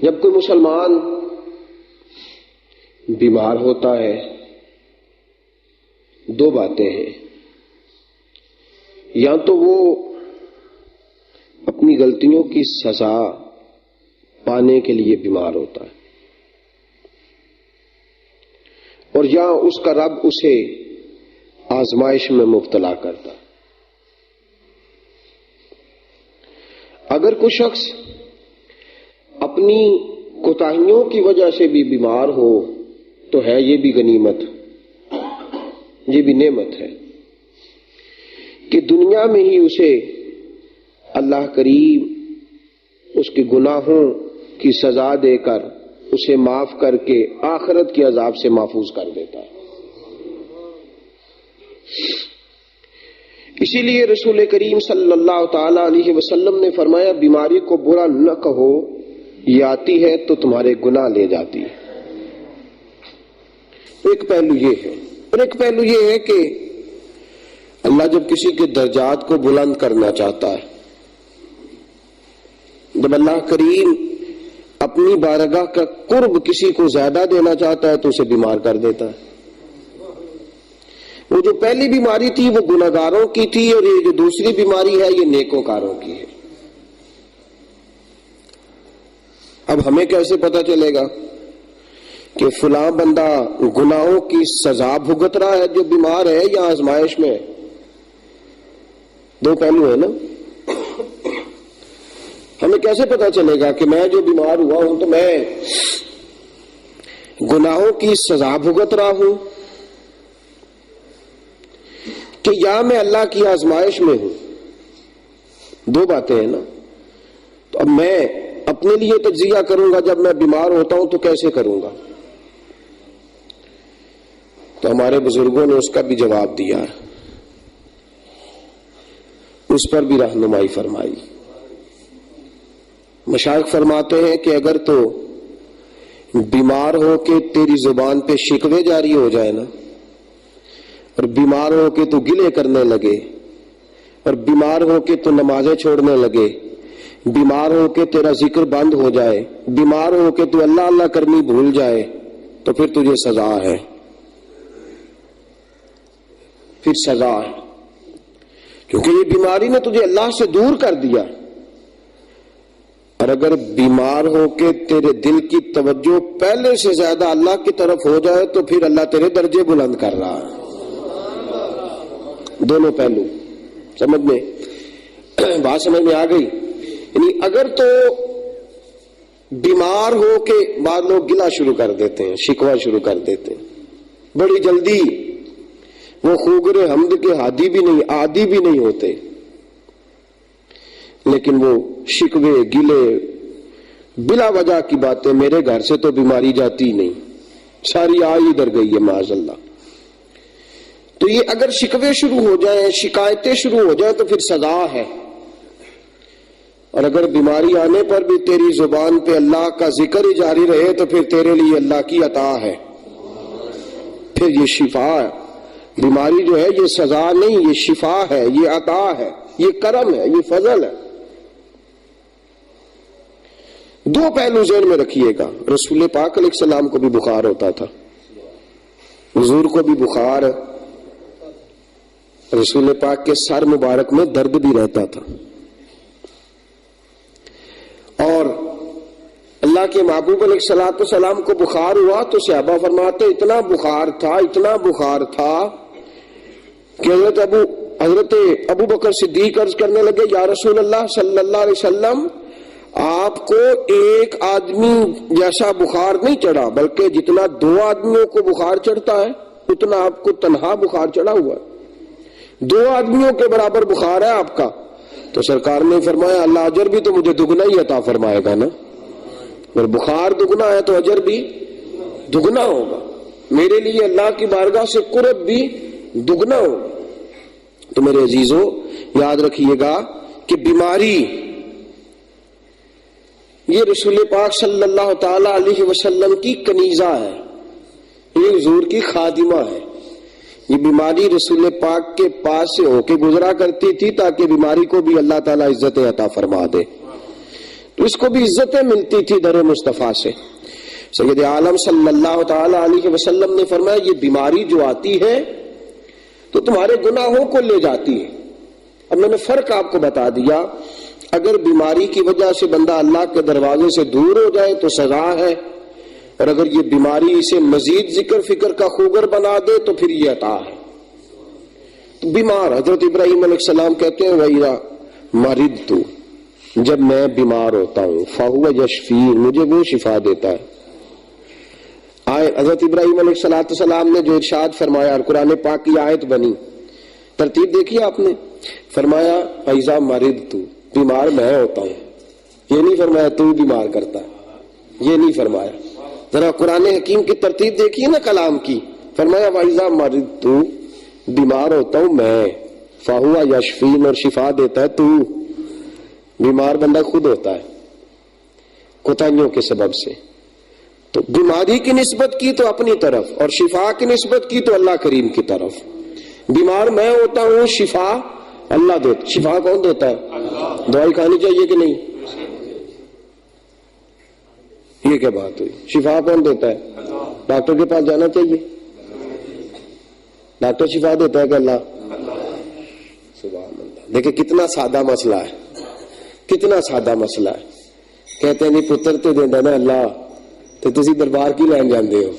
جب کوئی مسلمان بیمار ہوتا ہے دو باتیں ہیں، یا تو وہ اپنی غلطیوں کی سزا پانے کے لیے بیمار ہوتا ہے، اور یا اس کا رب اسے آزمائش میں مبتلا کرتا ہے۔ اگر کوئی شخص اپنی کوتاہیوں کی وجہ سے بھی بیمار ہو تو ہے یہ بھی غنیمت، یہ بھی نعمت ہے کہ دنیا میں ہی اسے اللہ کریم اس کے گناہوں کی سزا دے کر اسے معاف کر کے آخرت کے عذاب سے محفوظ کر دیتا ہے۔ اسی لیے رسول کریم صلی اللہ تعالی علیہ وسلم نے فرمایا بیماری کو برا نہ کہو، یہ آتی ہے تو تمہارے گناہ لے جاتی ہے۔ ایک پہلو یہ ہے، اور ایک پہلو یہ ہے کہ اللہ جب کسی کے درجات کو بلند کرنا چاہتا ہے، جب اللہ کریم اپنی بارگاہ کا قرب کسی کو زیادہ دینا چاہتا ہے تو اسے بیمار کر دیتا ہے۔ وہ جو پہلی بیماری تھی وہ گناہگاروں کی تھی، اور یہ جو دوسری بیماری ہے یہ نیکوکاروں کی ہے۔ اب ہمیں کیسے پتا چلے گا کہ فلاں بندہ گناہوں کی سزا بھگت رہا ہے جو بیمار ہے یا آزمائش میں ہے؟ دو پہلو ہے نا۔ ہمیں کیسے پتا چلے گا کہ میں جو بیمار ہوا ہوں تو میں گناہوں کی سزا بھگت رہا ہوں کہ یا میں اللہ کی آزمائش میں ہوں؟ دو باتیں ہیں نا۔ تو اب میں اپنے لیے تجزیہ کروں گا، جب میں بیمار ہوتا ہوں تو کیسے کروں گا؟ تو ہمارے بزرگوں نے اس کا بھی جواب دیا ہے، اس پر بھی رہنمائی فرمائی۔ مشائخ فرماتے ہیں کہ اگر تو بیمار ہو کے تیری زبان پہ شکوے جاری ہو جائے نا، اور بیمار ہو کے تو گلے کرنے لگے، اور بیمار ہو کے تو نمازیں چھوڑنے لگے، بیمار ہو کے تیرا ذکر بند ہو جائے، بیمار ہو کے تو اللہ اللہ کرنی بھول جائے، تو پھر تجھے سزا ہے، پھر سزا ہے، کیونکہ یہ بیماری نے تجھے اللہ سے دور کر دیا۔ اور اگر بیمار ہو کے تیرے دل کی توجہ پہلے سے زیادہ اللہ کی طرف ہو جائے تو پھر اللہ تیرے درجے بلند کر رہا ہے۔ دونوں پہلو سمجھ میں، بات سمجھ میں آ گئی؟ یعنی اگر تو بیمار ہو کے بعض لوگ گلہ شروع کر دیتے ہیں، شکوہ شروع کر دیتے ہیں بڑی جلدی، وہ خوگر حمد کے عادی بھی نہیں ہوتے، لیکن وہ شکوے گلے بلا وجہ کی باتیں، میرے گھر سے تو بیماری جاتی نہیں، ساری آئی ادھر گئی ہے معاذ اللہ۔ تو یہ اگر شکوے شروع ہو جائیں، شکایتیں شروع ہو جائیں تو پھر سزا ہے۔ اور اگر بیماری آنے پر بھی تیری زبان پہ اللہ کا ذکر ہی جاری رہے تو پھر تیرے لیے اللہ کی عطا ہے، پھر یہ شفا ہے۔ بیماری جو ہے یہ سزا نہیں، یہ شفا ہے، یہ عطا ہے، یہ کرم ہے، یہ فضل ہے۔ دو پہلو ذہن میں رکھیے گا۔ رسول پاک علیہ السلام کو بھی بخار ہوتا تھا، حضور کو بھی بخار، رسول پاک کے سر مبارک میں درد بھی رہتا تھا، اور اللہ کے محبوب علیہ السلام کو بخار ہوا تو صحابہ فرماتے اتنا بخار تھا کہ حضرت ابو بکر صدیق عرض کرنے لگے یا رسول اللہ صلی اللہ علیہ وسلم، آپ کو ایک آدمی جیسا بخار نہیں چڑھا، بلکہ جتنا دو آدمیوں کو بخار چڑھتا ہے اتنا آپ کو تنہا بخار چڑھا ہوا ہے، 2 آدمیوں کے برابر بخار ہے آپ کا۔ تو سرکار نے فرمایا اللہ اجر بھی تو مجھے دگنا ہی عطا فرمائے گا نا، اور بخار دگنا ہے تو اجر بھی دگنا ہوگا، میرے لیے اللہ کی بارگاہ سے قرب بھی دگنا ہوگا۔ تو میرے عزیزوں یاد رکھیے گا کہ بیماری یہ رسول پاک صلی اللہ تعالی علیہ وسلم کی کنیزہ ہے، یہ حضور کی خادمہ ہے۔ یہ بیماری رسول پاک کے پاس سے ہو کے گزرا کرتی تھی تاکہ بیماری کو بھی اللہ تعالیٰ عزت عطا فرما دے۔ تو اس کو بھی عزتیں ملتی تھی در مصطفیٰ سے. سید عالم صلی اللہ تعالی علیہ وسلم نے فرمایا یہ بیماری جو آتی ہے تو تمہارے گناہوں کو لے جاتی ہے. اب میں نے فرق آپ کو بتا دیا. اگر بیماری کی وجہ سے بندہ اللہ کے دروازے سے دور ہو جائے تو سزا ہے، اور اگر یہ بیماری اسے مزید ذکر فکر کا خوگر بنا دے تو پھر یہ عطا ہے. تو بیمار حضرت ابراہیم علیہ السلام کہتے ہیں وَإِذَا مَرِضْتُ، جب میں بیمار ہوتا ہوں، فَهُوَ يَشْفِينِ، مجھے وہ شفا دیتا ہے. حضرت ابراہیم علیہ السلام نے جو ارشاد فرمایا اور قرآن پاک کی آیت بنی، ترتیب دیکھی آپ نے. فرمایا وَإِذَا مَرِضْتُ، بیمار میں ہوتا ہوں. یہ نہیں فرمایا تو بیمار کرتا ہے، یہ نہیں فرمایا. ذرا قرآن حکیم کی ترتیب دیکھیے نا کلام کی. فرمایا وَإِذَا مَرِضْتُ، بیمار ہوتا ہوں میں، فَهُوَ يَشْفِينِ، اور شفا دیتا ہے تو. بیمار بندہ خود ہوتا ہے کوتاہیوں کے سبب سے. تو بیماری کی نسبت کی تو اپنی طرف، اور شفا کی نسبت کی تو اللہ کریم کی طرف. بیمار میں ہوتا ہوں، شفا اللہ دیتا. شفا کون دیتا ہے؟ دوائی کھانی چاہیے کہ نہیں؟ یہ کیا بات ہوئی؟ شفا کون دیتا ہے؟ ڈاکٹر کے پاس جانا چاہیے؟ ڈاکٹر شفا دیتا ہے کہ اللہ؟ سبحان اللہ. دیکھیں کتنا سادہ مسئلہ ہے، کتنا سادہ مسئلہ ہے. کہتے ہیں نہیں پتر تو دینا نا اللہ، تو تسی دربار کی لین جاندے ہو.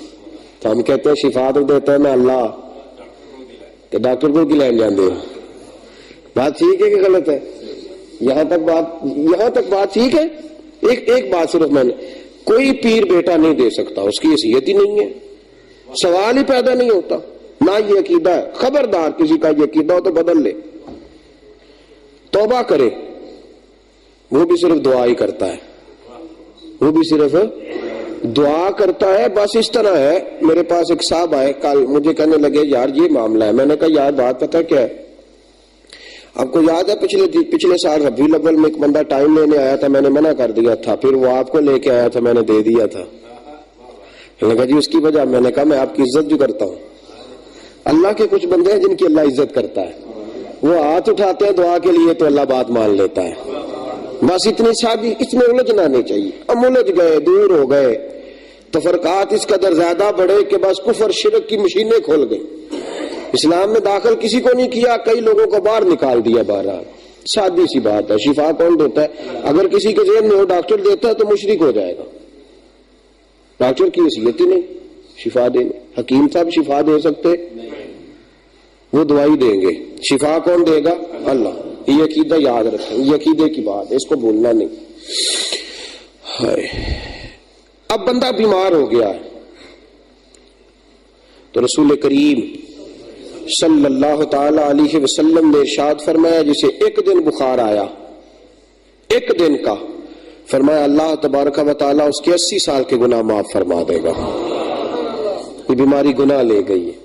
تو ہم کہتے ہیں شفا تو دیتا ہے نا اللہ، تو ڈاکٹر کو کی لین جاندے ہو. بات ٹھیک ہے کہ غلط ہے؟ یہاں تک بات ٹھیک ہے. ایک بات صرف میں نے، کوئی پیر بیٹا نہیں دے سکتا، اس کی حیثیت ہی نہیں ہے، سوال ہی پیدا نہیں ہوتا. نہ یہ عقیدہ ہے. خبردار کسی کا یہ عقیدہ ہو تو بدل لے، توبہ کرے. وہ بھی صرف دعا ہی کرتا ہے، وہ بھی صرف دعا کرتا ہے. بس اس طرح ہے. میرے پاس ایک صاحب آئے کل، مجھے کہنے لگے یار یہ معاملہ ہے. میں نے کہا یار بات پتہ کیا ہے؟ آپ کو یاد ہے پچھلے سال ربیع الاول میں ایک بندہ ٹائم لینے آیا تھا، میں نے منع کر دیا تھا، پھر وہ آپ کو لے کے آیا تھا، میں نے دے دیا تھا. میں نے کہا جی اس کی وجہ، میں نے کہا میں آپ کی عزت جو کرتا ہوں. اللہ کے کچھ بندے ہیں جن کی اللہ عزت کرتا ہے، وہ ہاتھ اٹھاتے ہیں دعا کے لیے تو اللہ بات مان لیتا ہے. بس اتنی سادی، اس میں الجھنا نہیں چاہیے. ہم الجھ گئے، دور ہو گئے، تفرقات اس قدر زیادہ بڑھے کہ بس کفر شرک کی مشینیں کھول گئی. اسلام میں داخل کسی کو نہیں کیا، کئی لوگوں کو باہر نکال دیا. بہرحال سادی سی بات ہے. شفا کون دیتا ہے؟ اگر کسی کے ذہن میں ہو ڈاکٹر دیتا ہے تو مشرک ہو جائے گا. ڈاکٹر کی حیثیت ہی نہیں شفا دینے. حکیم صاحب شفا دے سکتے؟ وہ دوائی دیں گے. شفا کون دے گا؟ اللہ. یہ عقیدہ یاد رکھیں، یہ عقیدے کی بات ہے، اس کو بھولنا نہیں. اب بندہ بیمار ہو گیا ہے تو رسول کریم صلی اللہ تعالی علیہ وسلم نے ارشاد فرمایا جسے ایک دن بخار آیا، ایک دن کا، فرمایا اللہ تبارک و تعالی اس کے 80 سال کے گناہ معاف فرما دے گا. یہ بیماری گناہ لے گئی ہے.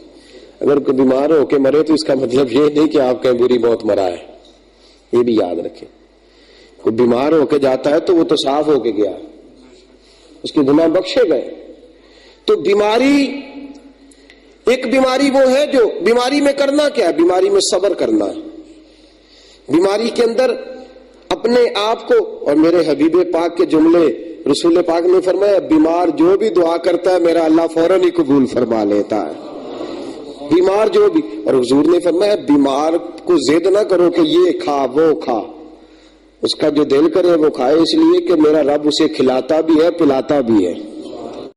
اگر کوئی بیمار ہو کے مرے تو اس کا مطلب یہ نہیں کہ آپ کہیں بری موت مرا ہے. یہ بھی یاد رکھیں. کوئی بیمار ہو کے جاتا ہے تو وہ تو صاف ہو کے گیا، اس کے گناہ بخشے گئے. تو بیماری، ایک بیماری وہ ہے جو بیماری میں کرنا کیا ہے؟ بیماری میں صبر کرنا ہے. بیماری کے اندر اپنے آپ کو، اور میرے حبیب پاک کے جملے رسول پاک نے فرمایا بیمار جو بھی دعا کرتا ہے میرا اللہ فوراً ہی قبول فرما لیتا ہے. بیمار جو بھی، اور حضور نے فرمایا بیمار کو ضد نہ کرو کہ یہ کھا وہ کھا، اس کا جو دل کرے وہ کھائے، اس لیے کہ میرا رب اسے کھلاتا بھی ہے پلاتا بھی ہے.